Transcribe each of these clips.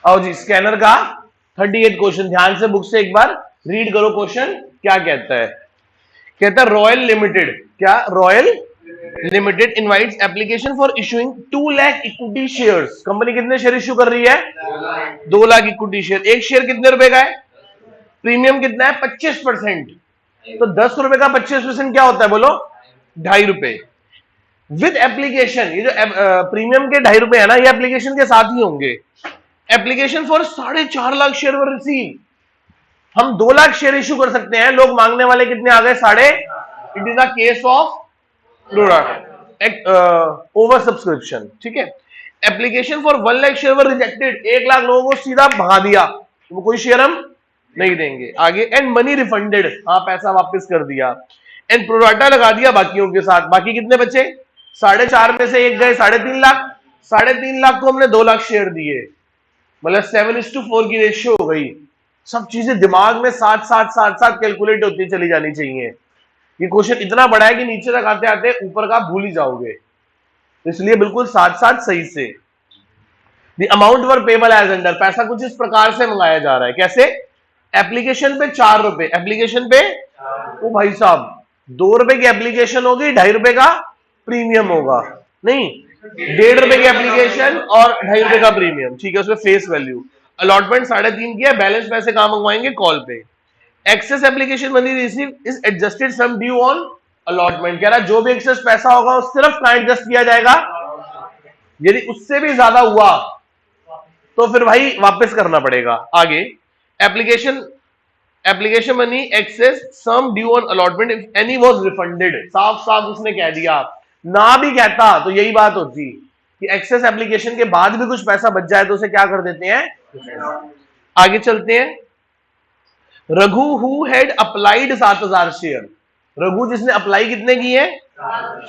आओ जी, स्कैनर का 38 क्वेश्चन, ध्यान से बुक से एक बार रीड करो क्वेश्चन क्या कहता है। कहता है रॉयल लिमिटेड, क्या royal limited invites application for issuing 2 lakh equity shares. Company कितने शेयर इश्यू कर रही है? 2 लाख इक्विटी शेयर। एक शेयर कितने रुपए का है? प्रीमियम कितना है? 25%। तो 10 रुपए का 25% क्या होता है बोलो? 2.5 रुपए। विद एप्लीकेशन, ये जो प्रीमियम के 2.5 रुपए है ना, ये एप्लीकेशन के साथ ही होंगे। Application for 4.5 lakh share were receive. हम 2 लाख शेयर इश्यू कर सकते हैं, लोग मांगने वाले कितने आ गए? 5.5। It is a case of product over subscription, ठीक है। Application for 1 lakh share were rejected, 1 lakh लोगों को सीधा भगा दिया, वो कोई शेयर हम नहीं देंगे। आगे एंड मनी रिफंडेड, हाँ पैसा वापस कर दिया। एंड प्रोडाटा लगा दिया बाकियों के साथ। बाकी कितने बचे? 4.5 में से एक गए 3.5 लाख। 3.5 लाख को हमने 2 लाख शेयर दिए, मतलब 7:4 की रेशियो हो गई। सब चीजें दिमाग में साथ साथ कैलकुलेट होती चली जानी चाहिए। ये क्वेश्चन इतना बड़ा है कि नीचे तक आते आते ऊपर का भूल ही जाओगे, इसलिए बिल्कुल साथ साथ सही से। The amount were payable as under, पैसा कुछ इस प्रकार से मंगाया जा रहा है। कैसे? एप्लीकेशन पे 4 रुपए, एप्लीकेशन पे ओ भाई साहब 2 रुपए की एप्लीकेशन होगी, 2.5 रुपए का प्रीमियम होगा। नहीं, 1.5 रुपए की एप्लीकेशन और 2.5 रुपए का प्रीमियम, ठीक है। उसमें फेस वैल्यू अलॉटमेंट 3.5 की है, बैलेंस पैसे कहां मंगवाएंगे? कॉल पे। Excess application money received is adjusted sum due on allotment. कह रहा है जो भी एक्सेस पैसा होगा वो सिर्फ कहां एडजस्ट किया जाएगा? यदि उससे भी ज्यादा हुआ तो फिर भाई वापस करना पड़ेगा। आगे application money excess sum due on allotment if any was refunded. साफ साफ उसने कह दिया, ना भी कहता तो यही बात होती कि एक्सेस एप्लीकेशन के बाद भी कुछ पैसा बच जाए तो उसे क्या कर देते हैं? आगे चलते हैं। Raghu who had applied 7,000 share, Raghu जिसने अप्लाई कितने की है?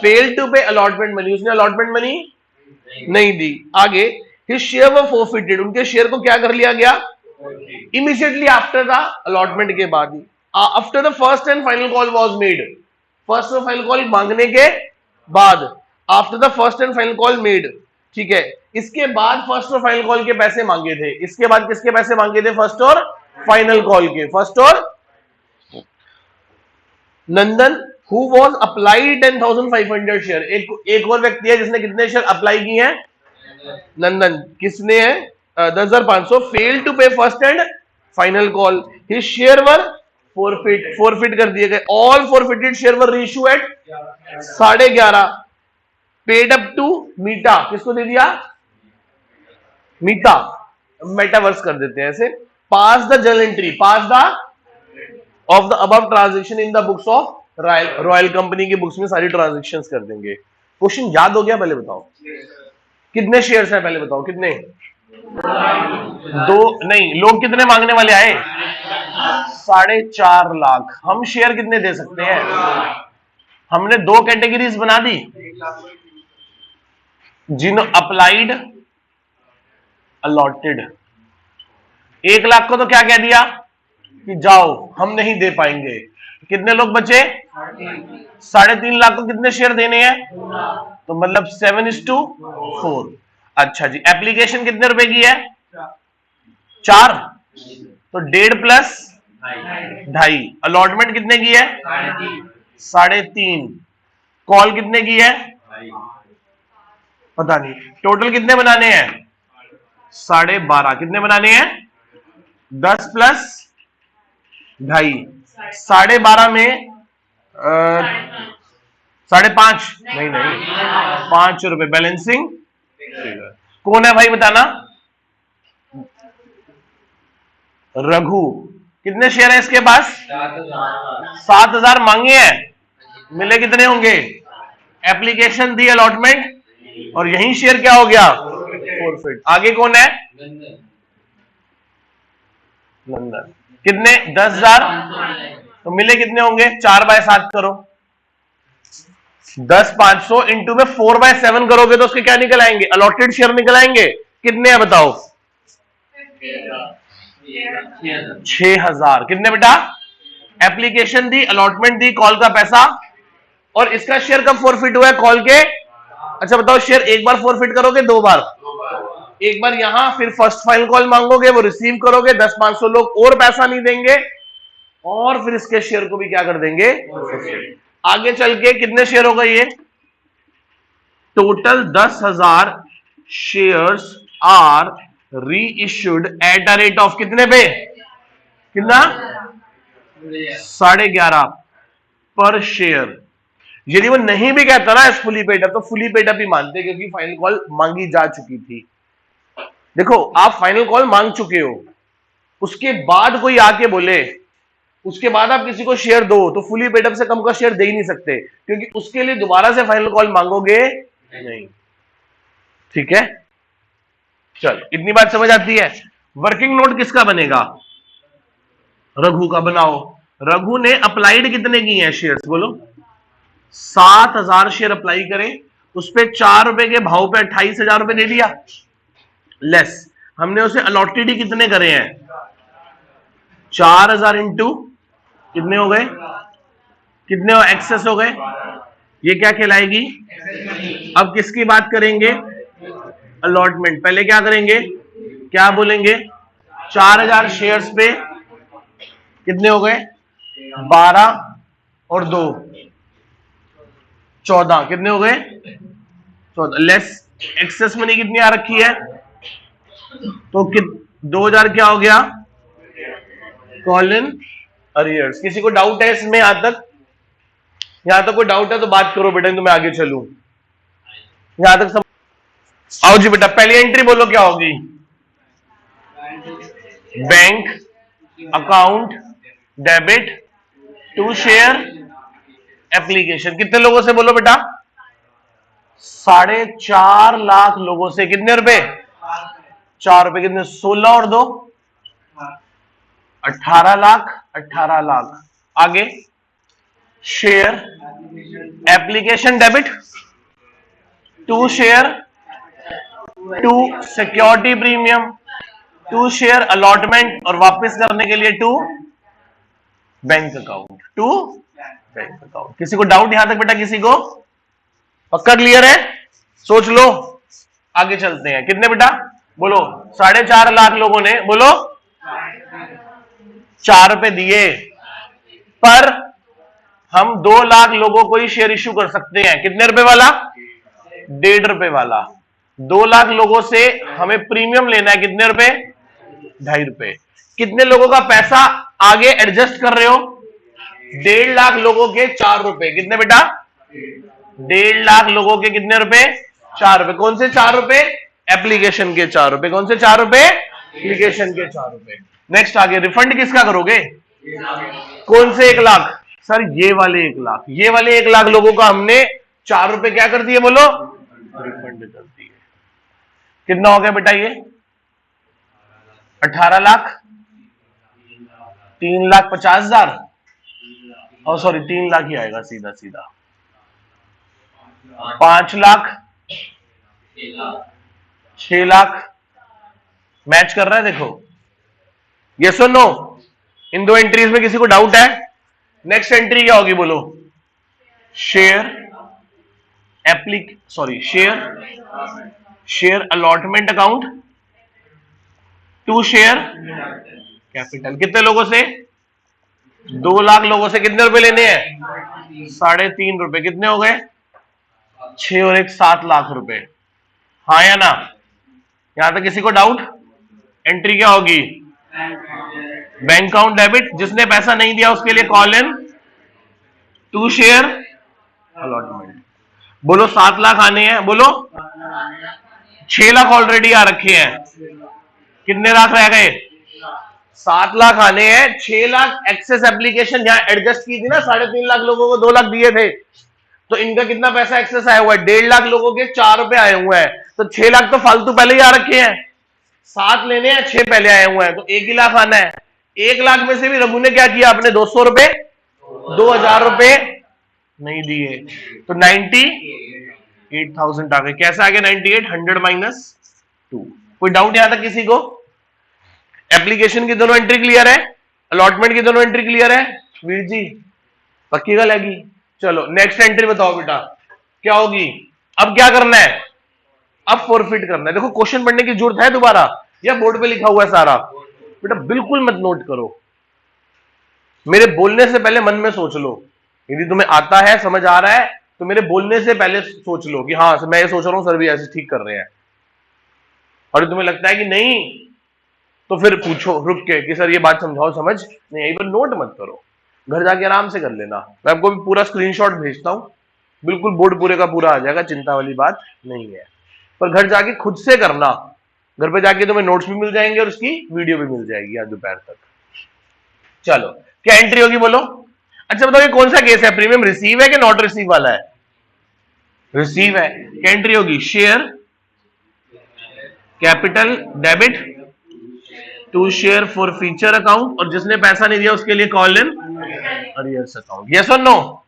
फेल टू पे अलॉटमेंट मनी, उसने अलॉटमेंट मनी नहीं दी। आगे हिज शेयर वर फॉरफिटेड, उनके शेयर को क्या कर लिया गया? इमीडिएटली आफ्टर द अलॉटमेंट के बाद ही। After the first and final call was made, first और फाइनल कॉल मांगने के बाद, after the first and final call made, ठीक है। इसके बाद फर्स्ट और फाइनल कॉल के पैसे मांगे थे। इसके बाद किसके पैसे मांगे थे? फर्स्ट और फाइनल कॉल के। फर्स्ट और नंदन हु वाज अप्लाइड 10,500 शेयर, एक और व्यक्ति है जिसने कितने शेयर अप्लाई किए हैं? नंदन। किसने है? 10,500। Fail to pay first and final call, his share were forfeit कर दिए गए। All forfeited share were reissue at 11.5। Paid up to Meeta, किसको दे दिया? मीटा, मेटावर्स कर देते हैं ऐसे। Pass the journal entry, pass the of the above transaction in the books of royal company की बुक्स में सारी ट्रांजैक्शंस कर देंगे। क्वेश्चन याद हो गया? पहले बताओ कितने शेयर्स हैं, पहले बताओ कितने? 2 नहीं, लोग कितने मांगने वाले आए? 4.5 लाख। हम शेयर कितने दे सकते हैं? हमने 2 कैटेगरीज बना दी, जिन्हों अप्लाइड, अलॉटेड। 1 लाख को तो क्या कह दिया कि जाओ हम नहीं दे पाएंगे। कितने लोग बचे? 3.5 लाख को कितने शेयर देने हैं? तो मतलब 7:4। अच्छा जी, एप्लीकेशन कितने रुपए की है? 4, तो 1.5 प्लस 2.5। अलॉटमेंट कितने की है? 3.5। कॉल कितने की है? पता नहीं। टोटल कितने बनाने हैं? 12.5। कितने बनाने हैं? 10 प्लस 2.5। 12.5 में 5.5 नहीं 5 रुपए बैलेंसिंग। कौन है भाई बताना? रघु। कितने शेयर है इसके पास? 7,000 मांगे हैं, मिले कितने होंगे? एप्लीकेशन दी, अलॉटमेंट, और यही शेयर क्या हो गया? फॉरफिट। आगे कौन है? नंदन। कितने? 10,000। तो मिले कितने होंगे? 4/7 करो, 10,500 इंटू में 4/7 करोगे तो उसके क्या निकल आएंगे? अलॉटेड शेयर निकल आएंगे। कितने हैं बताओ? 6,000। कितने बेटा? एप्लीकेशन दी, अलॉटमेंट दी, कॉल का पैसा, और इसका शेयर कब फॉरफिट हुआ है? कॉल के। अच्छा बताओ, शेयर एक बार फॉरफिट करोगे 2 बार? एक बार यहां, फिर फर्स्ट फाइनल कॉल मांगोगे, वो रिसीव करोगे, 10-500 लोग और पैसा नहीं देंगे, और फिर इसके शेयर को भी क्या कर देंगे। आगे चल के कितने शेयर हो गए ये, टोटल 10,000 शेयर्स आर री issued at the rate of कितने पे, कितना 11.5 पर शेयर। यदि वो नहीं भी कहता ना इस फुली पेड अप, तो फुली पेड अप ही मानते, क्योंकि फाइनल कॉल मांगी जा चुकी थी। देखो आप फाइनल कॉल मांग चुके हो, उसके बाद कोई आके बोले, उसके बाद आप किसी को शेयर दो, तो फुली पेड अप से कम का शेयर दे ही नहीं सकते, क्योंकि उसके लिए दोबारा से फाइनल कॉल मांगोगे नहीं। ठीक है, चलो इतनी बात समझ आती है। वर्किंग नोट किसका बनेगा, रघु का बनाओ। रघु ने अप्लाइड कितने किए हैं शेयर्स, बोलो 7,000 शेयर अप्लाई करें, उस पे 4 रुपए के भाव पे 28,000 रुपए दे दिया, लेस हमने उसे अलॉटेड ही कितने करे हैं, 4,000 इंटू कितने हो गए, कितने एक्सेस हो गए, ये क्या कहलाएगी। अब किसकी बात करेंगे, अलॉटमेंट। पहले क्या करेंगे, क्या बोलेंगे, 4,000 शेयर्स पे कितने हो गए, 12 और 2 14, कितने हो गए 14, लेस एक्सेस मनी कितनी आ रखी है, तो 2,000 क्या हो गया, कॉलन अरियर्स। किसी को डाउट है इसमें, यहां तक कोई डाउट है तो बात करो बेटा, तो मैं आगे चलूं, यहां तक आओ जी बेटा। पहली एंट्री बोलो क्या होगी, bank account debit to share application. कितने लोगों से बोलो बेटा, 4.5 लाख लोगों से। कितने रुपए, 4 रुपए, कितने 16 और 2 18 लाख, 18 लाख। आगे share application debit to share to security premium to share allotment, और वापस करने के लिए to bank account, to bank account. किसी को डाउट यहां तक बेटा, किसी को पक्का क्लियर है, सोच लो, आगे चलते हैं। कितने बेटा बोलो, 4.5 लाख लोगों ने बोलो 4 रुपए दिए, पर हम 2 लाख लोगों को ही शेयर इश्यू कर सकते हैं। कितने रुपए वाला, 1.5 रुपए वाला। 2 लाख लोगों से हमें प्रीमियम लेना है, कितने रुपए, 2.5 रुपए। कितने लोगों का पैसा आगे एडजस्ट कर रहे हो, 1.5 लाख लोगों के 4 रुपए। कितने बेटा, 1.5 लाख लोगों के कितने रुपए, 4 रुपए। कौन से 4 रुपए, एप्लीकेशन के 4 रुपए। कौन से 4 रुपए, एप्लीकेशन के 4 रुपए। नेक्स्ट आगे रिफंड किसका करोगे, कौन से 1 लाख, सर ये वाले 1 लाख। ये वाले 1 लाख लोगों का हमने 4 रुपए क्या कर दिए, बोलो रिफंड कर दिए। कितना हो गया बेटा ये, 18 लाख, 3,50,000, और सॉरी 3 लाख ही आएगा सीधा सीधा, 5 लाख, 6 लाख। मैच कर रहा है देखो, यस और नो। इन 2 एंट्रीज में किसी को डाउट है। नेक्स्ट एंट्री क्या होगी बोलो, share share allotment account to share capital. कितने लोगों से, 2 लाख लोगों से। कितने रुपए लेने हैं, 3.5 रुपए। कितने हो गए, 6 और 1 7 लाख रुपए। हाँ या ना, यहां तक किसी को डाउट। एंट्री क्या होगी, बैंक अकाउंट डेबिट, जिसने पैसा नहीं दिया उसके लिए call in to share allotment. बोलो 7 लाख आने हैं, बोलो 6 लाख ऑलरेडी आ रखे हैं, कितने लाख रह गए, 7 लाख आने हैं। 6 लाख एक्सेस एप्लीकेशन यहां एडजस्ट की थी ना, 3.5 लाख लोगों को 2 लाख दिए थे, तो इनका कितना पैसा एक्सेस आया हुआ है, 1.5 लाख लोगों के 4 रुपए आए हुए हैं, तो 6 लाख तो फालतू पहले ही आ रखे हैं। 7 लेने हैं, 6 पहले आए हुए हैं, तो 1 ही लाख आना है। 1 लाख में से भी रघु ने क्या किया, आपने 200 रुपए 2,000 रुपए नहीं दिए, तो 98,000 आ गए। कैसा आ गया 98, 100 माइनस 2। कोई डाउट यहां तक किसी को। एप्लीकेशन की दोनों एंट्री क्लियर है, अलॉटमेंट की दोनों एंट्री क्लियर है, वीर जी पक्की गल हैगी। चलो नेक्स्ट एंट्री बताओ बेटा क्या होगी। अब क्या करना है, अब फॉरफिट करना है। देखो क्वेश्चन पढ़ने की जरूरत है दोबारा या बोर्ड पे लिखा हुआ है सारा? बेटा बिल्कुल मत नोट करो, मेरे बोलने से पहले मन में सोच लो। यदि तुम्हें आता है, समझ आ रहा है, तो मेरे बोलने से पहले सोच लो कि हाँ मैं ये सोच रहा हूं सर भी ऐसे ठीक कर रहे हैं। और तुम्हें लगता है कि नहीं तो फिर पूछो रुक के कि सर ये बात समझाओ, समझ नहीं आई, पर नोट मत करो, घर जाके आराम से कर लेना। मैं आपको भी पूरा स्क्रीनशॉट भेजता हूं, बिल्कुल बोर्ड पूरे का पूरा आ जाएगा, चिंता वाली बात नहीं है। पर घर जाके खुद से करना, घर पे जाके तुम्हें नोट्स भी मिल जाएंगे और उसकी वीडियो भी मिल जाएगी आज दोपहर तक। चलो क्या एंट्री होगी बोलो? अच्छा बताओ ये कौन सा केस है, प्रीमियम रिसीव है कि नॉट रिसीव वाला है? रिसीव है। क्या एंट्री होगी? Share capital debit to share forfeiture account, और जिसने पैसा नहीं दिया उसके लिए call in arrears account. Yes और नो?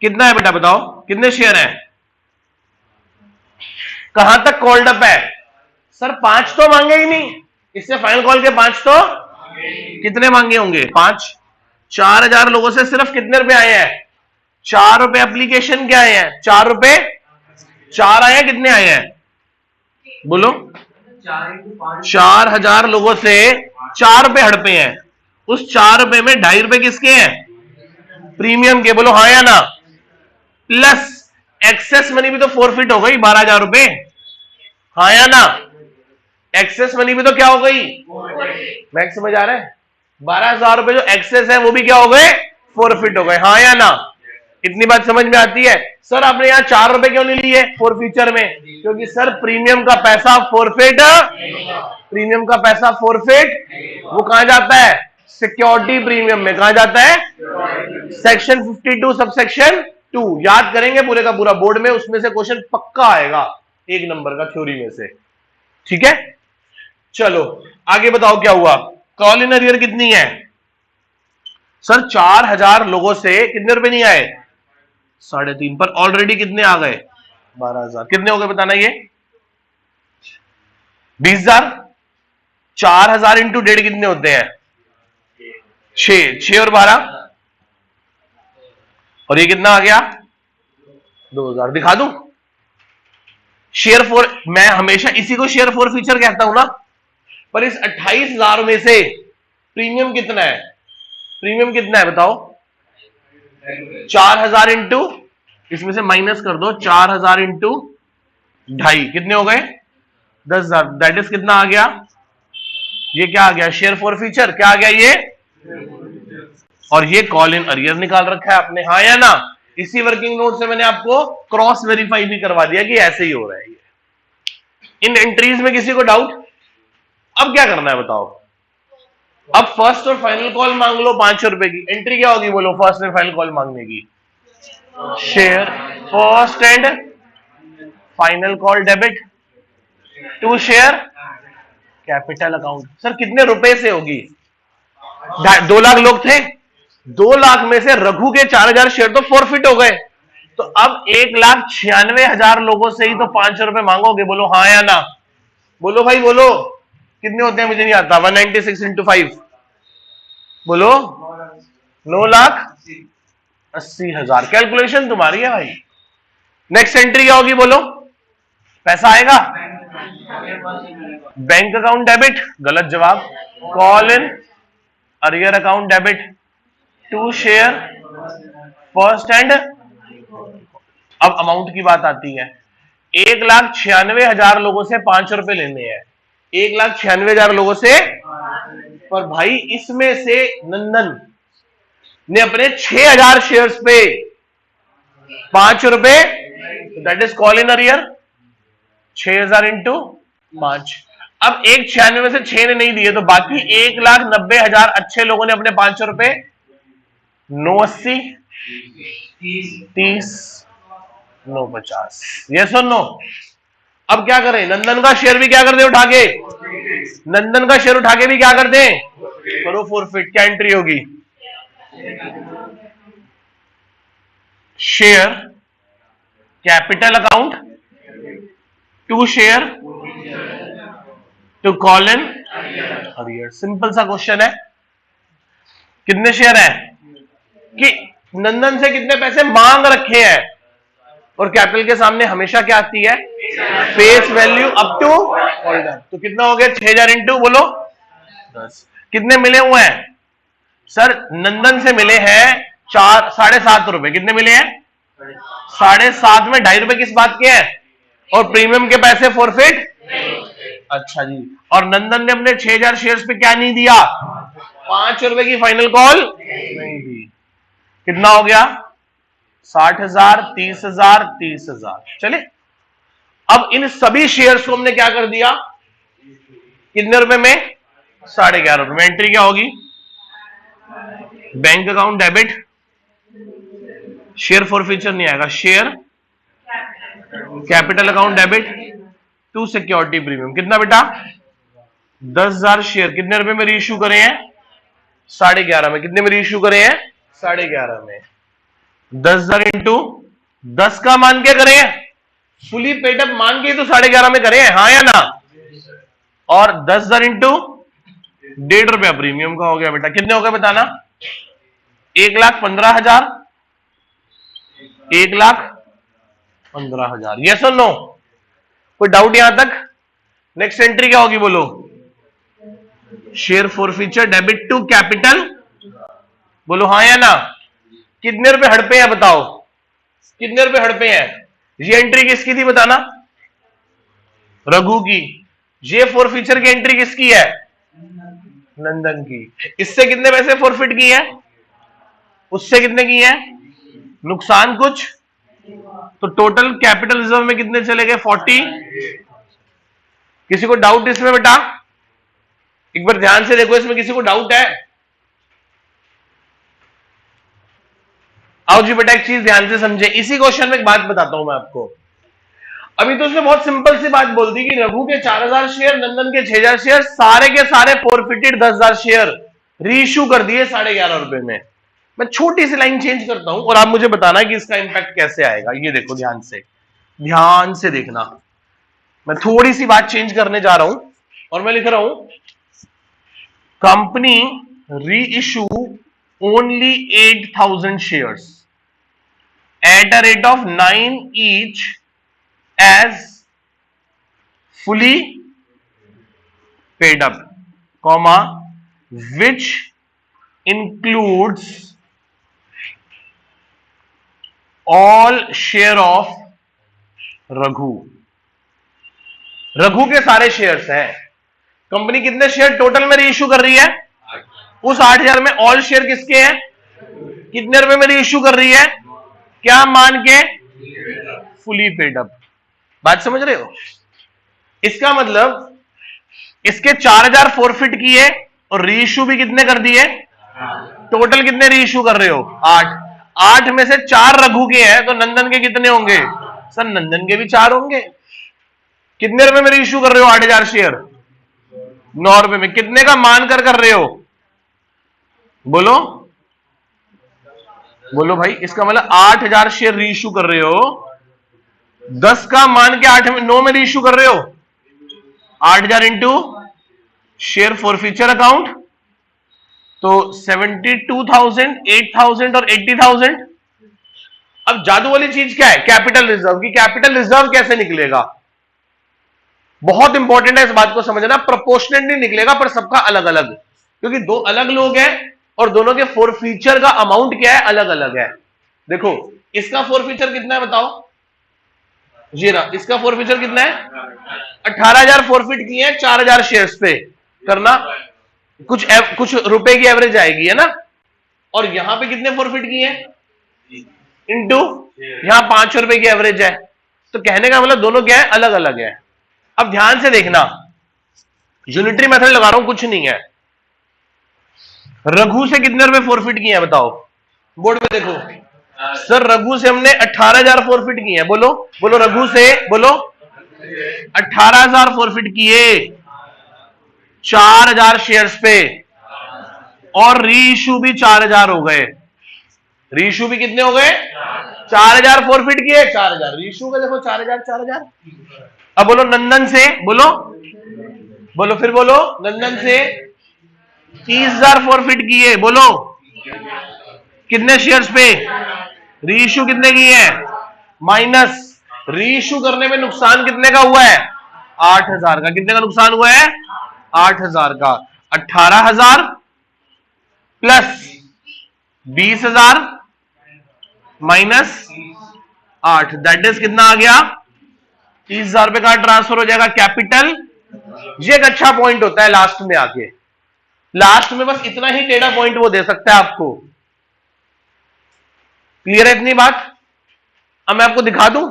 कितना है बेटा बताओ, कितने शेयर है? कहां तक कॉल्ड अप है? सर 5 तो मांगे ही नहीं, इससे फाइनल कॉल के 5 तो कितने मांगे होंगे? 5। 4000 लोगों से सिर्फ कितने रुपए आए हैं? 4 रुपए एप्लीकेशन के आए हैं। 4 रुपए 4 आए हैं, कितने आए हैं बोलो? 4000 लोगों से 4 रुपए हड़पे हैं, उस 4 रुपए में 2.5 रुपए किसके हैं? प्रीमियम के। बोलो हाँ या ना? प्लस एक्सेस मनी भी तो फॉरफिट हो गई 12,000 रुपए, हाँ या ना? एक्सेस मनी भी तो क्या हो गई? मैक्स समझ आ रहा है? 12,000 रुपए जो एक्सेस है वो भी क्या हो गए? फॉरफिट हो गए, हाँ या ना? इतनी बात समझ में आती है? सर आपने यहाँ 4 रुपए क्यों नहीं लिए फॉर फ्यूचर में? क्योंकि सर प्रीमियम का पैसा फॉरफिट, प्रीमियम का पैसा फॉरफिट वो कहां जाता है? सिक्योरिटी प्रीमियम में। कहां जाता है? Section 52 sub section 2। याद करेंगे पूरे का पूरा बोर्ड में, उसमें से क्वेश्चन पक्का आएगा 1 नंबर का थ्योरी में से, ठीक है? चलो आगे बताओ क्या हुआ? कॉल इन अरियर कितनी है? सर 4000 लोगों से कितने रुपए नहीं आए? 3.5 पर ऑलरेडी कितने आ गए? 12,000। कितने हो गए बताना ये? 20,000। 4000 इंटू 1.5 कितने होते हैं? 6। 6 और 12 और ये कितना आ गया? 2,000। दिखा दूं शेयर फॉर, मैं हमेशा इसी को शेयर फॉर फ्यूचर कहता हूं ना, पर इस 28,000 में से प्रीमियम कितना है? प्रीमियम कितना है बताओ? 4000 इंटू, इसमें से माइनस कर दो, 4000 इंटू 2.5 कितने हो गए? 10,000। दैट इज कितना आ गया? ये क्या आ गया? Share for future. क्या आ गया ये? और ये कॉल इन अरियर निकाल रखा है आपने, हाँ या ना? इसी वर्किंग नोट से मैंने आपको क्रॉस वेरीफाई भी करवा दिया कि ऐसे ही हो रहा है ये। इन एंट्रीज में किसी को डाउट? अब क्या करना है बताओ? अब फर्स्ट और फाइनल कॉल मांग लो 500 रुपए की। एंट्री क्या होगी बोलो फर्स्ट और फाइनल कॉल मांगने की? Share first and final call debit to share capital account. Sir कितने रुपए से होगी? 2 लाख लोग थे, 2 लाख में से रघु के 4,000 शेयर तो फॉरफिट हो गए, तो अब 1,96,000 लोगों से ही तो 500 रुपए मांगोगे। बोलो हाँ या ना? बोलो भाई बोलो, कितने होते हैं मुझे नहीं आता। 196 इंटू 5 बोलो 9,80,000। कैलकुलेशन तुम्हारी है भाई। नेक्स्ट एंट्री क्या होगी बोलो? पैसा आएगा बैंक अकाउंट डेबिट, गलत जवाब। Call in arrear account debit to share first and. अब अमाउंट की बात आती है, 1,96,000 लोगों से 500 रुपए लेने हैं, 1,96,000 लोगों से। पर भाई इसमें से नंदन ने अपने 6,000 शेयर्स पे 5 रुपए, that is call in arrear. 6,000 into 5। अब 196 में से 6 ने नहीं दिए, तो बाकी 1,90,000 अच्छे लोगों ने अपने 500 रुपए 980 30 950। यस और नो? अब क्या करें? नंदन का शेयर भी क्या कर दे उठा के? नंदन का शेयर उठा के भी क्या कर दे? करो फॉरफिट। क्या एंट्री होगी? Share capital account to share to call in arrear. Simple सा क्वेश्चन है। कितने शेयर है कि नंदन से कितने पैसे मांग रखे हैं, और कैपिटल के सामने हमेशा क्या आती है? Face value up to holder. तो कितना हो गया? 6000 इंटू बोलो 10। कितने मिले हुए हैं सर? नंदन से मिले हैं 7.5 रुपए। कितने मिले हैं? 7.5 में 2.5 रुपए किस बात के हैं? और प्रीमियम के पैसे फॉरफिट। अच्छा जी। और नंदन ने अपने 6000 शेयर्स पे क्या नहीं दिया? 5 रुपए की फाइनल कॉल नहीं दी। कितना हो गया? 60,000, 30,000, 30,000। चले, अब इन सभी शेयर्स को हमने क्या कर दिया? कितने रुपए में? 11.5 रुपए में। एंट्री क्या होगी? Bank account debit, share forfeiture नहीं आएगा, share capital account debit to security premium. कितना बेटा? 10,000 शेयर कितने रुपए में रीइश्यू करे हैं? 11.5 में। कितने में रीइश्यू करे हैं? 11.5 में। 10,000 इंटू 10 का मान के करे हैं? फुली पेडअप मान के तो 11.5 में करे हैं, हाँ या ना? और 10,000 इंटू 1.5 रुपया प्रीमियम का हो गया बेटा। कितने हो गए बताना? 1,15,000, 1,15,000। यस और नो? कोई डाउट यहां तक? नेक्स्ट एंट्री क्या होगी बोलो? Share forfeiture debit to capital. बोलो हाँ या ना? कितने रुपए हड़पे हैं बताओ? कितने रुपए हड़पे हैं? ये एंट्री किसकी थी बताना? रघु की। ये फॉरफीचर की एंट्री किसकी है? नंदन की। इससे कितने पैसे फॉरफिट किए हैं? उससे कितने किए हैं? नुकसान कुछ। तो टोटल कैपिटल रिजर्व में कितने चले गए? 40। किसी को डाउट इसमें बेटा? एक बार ध्यान से देखो, इसमें किसी को डाउट है? आओ जी बेटा, एक चीज ध्यान से समझे। इसी क्वेश्चन में एक बात बताता हूं मैं आपको। अभी तो उसने बहुत सिंपल सी बात बोल दी कि रघु के 4,000 शेयर, नंदन के 6,000 शेयर, सारे के सारे फॉरफिटेड 10,000 शेयर रीइश्यू कर दिए 11.5 रुपए में। मैं छोटी सी लाइन चेंज करता हूं और आप मुझे बताना कि इसका इंपैक्ट कैसे आएगा। ये देखो, ध्यान से देखना। मैं थोड़ी सी बात चेंज करने जा रहा हूं और मैं लिख रहा हूं company reissue only 8,000 shares at a rate of 9 each as fully paid up, comma, which includes all share of Raghu. Raghu के सारे शेयर्स हैं। कंपनी कितने शेयर टोटल में रीइश्यू कर रही है? उस 8,000 में ऑल शेयर किसके हैं? कितने रुपए में रीइश्यू कर रही है? क्या मान के? Fully paid up. बात समझ रहे हो? इसका मतलब इसके 4,000 फॉरफिट किए और रीइश्यू भी कितने कर दिए? टोटल कितने रीइश्यू कर रहे हो? 8। 8 में से 4 रघु के हैं, तो नंदन के कितने होंगे? सर नंदन के भी 4 होंगे। कितने रुपए में रीइश्यू कर रहे हो 8,000 शेयर? 9 रुपए में। कितने का मान कर रहे हो? बोलो बोलो भाई। इसका मतलब 8,000 शेयर रीइश्यू कर रहे हो, 10 का मान के 9 में रीइश्यू कर रहे हो। 8,000 इंटू शेयर फॉरफीचर अकाउंट, तो 72,000, 8,000 और 80,000। अब जादू वाली चीज क्या है? कैपिटल रिजर्व की। कैपिटल रिजर्व कैसे निकलेगा? बहुत इंपॉर्टेंट है इस बात को समझना। प्रोपोर्शनेटली निकलेगा, पर सबका अलग अलग, क्योंकि दो अलग लोग हैं और दोनों के फॉरफीचर का अमाउंट क्या है? अलग अलग है। देखो, इसका फॉरफीचर कितना है बताओ? ये रहा। इसका फॉरफीचर कितना है? 18,000 फॉरफिट किए हैं 4,000 शेयर्स पे। करना कुछ रुपए की एवरेज आएगी, है ना? और यहां पे कितने फॉरफिट किए हैं? इंटू यहां 5 रुपए की एवरेज है। तो कहने का मतलब दोनों क्या है? अलग अलग है। अब ध्यान से देखना, यूनिटरी मेथड लगा रहा हूं, कुछ नहीं है। रघु से कितने रुपए फॉरफिट किए हैं बताओ? बोर्ड पे देखो सर। रघु से हमने 18,000 फॉरफिट किए हैं। बोलो बोलो, रघु से बोलो 18,000 फॉरफिट किए 4,000 शेयर्स पे, और रीइश्यू भी 4,000 हो गए। रीइश्यू भी कितने हो गए? 4,000 फॉरफिट किए, 4,000 रीइश्यू का। देखो 4,000 4,000। अब बोलो नंदन से, बोलो बोलो फिर बोलो, नंदन से 30,000 फॉरफिट किए। बोलो कितने शेयर्स पे? रीइश्यू कितने किए हैं? माइनस रीइश्यू करने में नुकसान कितने का हुआ है? 8,000 का। कितने का नुकसान हुआ है? 8,000 का। 18,000 प्लस 20,000 माइनस 8, दैट इज कितना आ गया? 30,000 रुपए का ट्रांसफर हो जाएगा कैपिटल। ये एक अच्छा पॉइंट होता है लास्ट में आके, लास्ट में बस इतना ही टेढ़ा पॉइंट वो दे सकता है आपको। क्लियर है इतनी बात? अब मैं आपको दिखा दूं,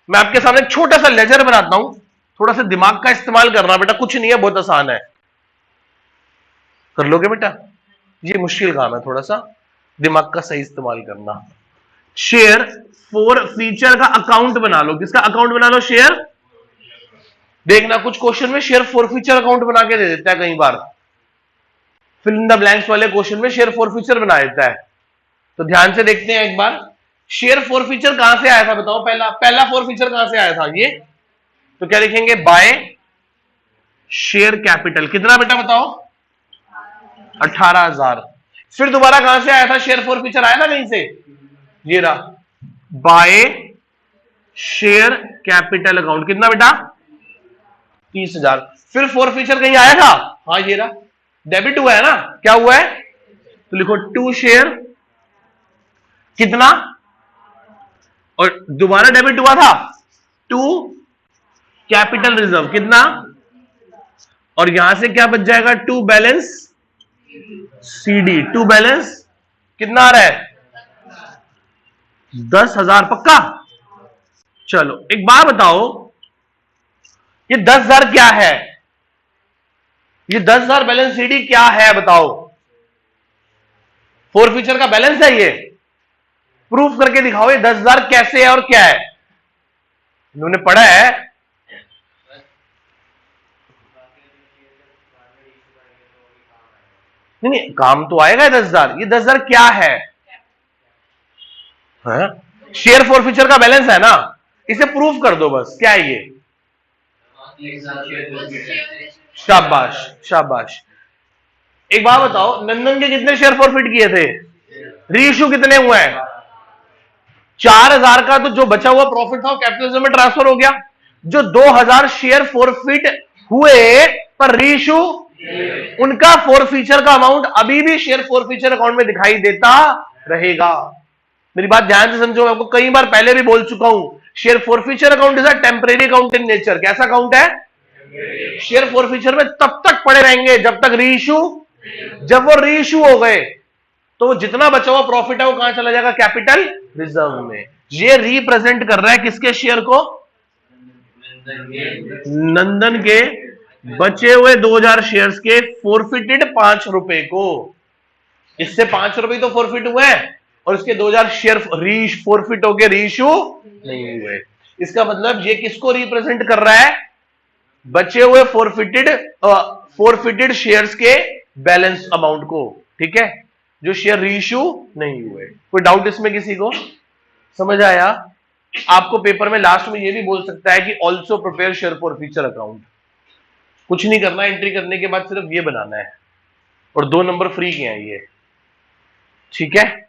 मैं आपके सामने एक छोटा सा लेजर बनाता हूं, थोड़ा सा दिमाग का इस्तेमाल करना बेटा, कुछ नहीं है, बहुत आसान है। कर लोगे बेटा? ये मुश्किल काम है, थोड़ा सा दिमाग का सही इस्तेमाल करना। शेयर फॉर फीचर का अकाउंट बना लो। किसका अकाउंट बना लो? शेयर। देखना कुछ क्वेश्चन में शेयर फॉर फीचर अकाउंट बना के दे देता है, कई बार फिल इन द ब्लैंक्स वाले क्वेश्चन में शेयर फॉर फीचर बना देता है। तो ध्यान से देखते हैं एक बार, शेयर फॉर फीचर कहां से आया था बताओ? पहला फॉर फीचर कहां से आया था ये? तो क्या लिखेंगे? By share capital. कितना बेटा बताओ? 18,000। फिर दोबारा कहां से आया था? शेयर फॉर फीचर आया था कहीं से? ये रहा, बाय शेयर कैपिटल अकाउंट। कितना बेटा? 30,000। फिर फॉर फीचर कहीं आया था? हाँ ये रहा, डेबिट हुआ है ना। क्या हुआ है? तो लिखो टू शेयर कितना, और दोबारा डेबिट हुआ था टू कैपिटल रिजर्व। कितना? और यहां से क्या बच जाएगा? To balance CD. To balance कितना आ रहा है? 10,000 पक्का? चलो एक बात बताओ, ये 10,000 क्या है? ये 10,000 बैलेंस सीडी क्या है बताओ? फोर फीचर का बैलेंस है ये। प्रूफ करके दिखाओ ये 10,000 कैसे है और क्या है। इन्होंने पढ़ा है। नहीं नहीं, काम तो आएगा 10,000। ये 10,000 क्या है? शेयर फॉर फीचर का बैलेंस है ना, इसे प्रूफ कर दो बस। क्या है ये? शाबाश शाबाश। एक बात बताओ, नंदन के कितने शेयर फॉरफिट किए थे? रीइश्यू कितने हुए हैं? 4,000 का। तो जो बचा हुआ प्रॉफिट था वो कैपिटलिज्म में ट्रांसफर हो गया। जो 2,000 शेयर फॉरफिट हुए पर रीइश्यू, उनका फॉरफीचर का अमाउंट अभी भी शेयर फॉरफीचर अकाउंट में दिखाई देता रहेगा। मेरी बात ध्यान से समझो, मैं आपको कई बार पहले भी बोल चुका हूं, share forfeiture account is a temporary account in nature. कैसा अकाउंट है? शेयर फॉरफीचर में तब तक पड़े रहेंगे जब तक रीइश्यू, जब वो रीइश्यू हो गए तो वो जितना बचा हुआ प्रॉफिट है वो कहां चला जाएगा? कैपिटल रिजर्व में। ये रिप्रेजेंट कर रहा है किसके शेयर को? नंदन के बचे हुए 2,000 शेयर्स के फॉरफिटेड 5 रुपए को। इससे 5 रुपए तो फॉरफिट हुए हैं और इसके 2,000 शेयर फॉरफिट हो गए, रीइश्यू नहीं हुए। इसका मतलब ये किसको रिप्रेजेंट कर रहा है? बचे हुए फॉरफिटेड शेयर्स के बैलेंस अमाउंट को। ठीक है, जो शेयर रीइश्यू नहीं हुए। कोई डाउट इसमें किसी को? समझ आया? आपको पेपर में लास्ट में ये भी बोल सकता है कि also prepare share for future account. कुछ नहीं करना, एंट्री करने के बाद सिर्फ ये बनाना है और 2 नंबर फ्री के हैं ये। ठीक है।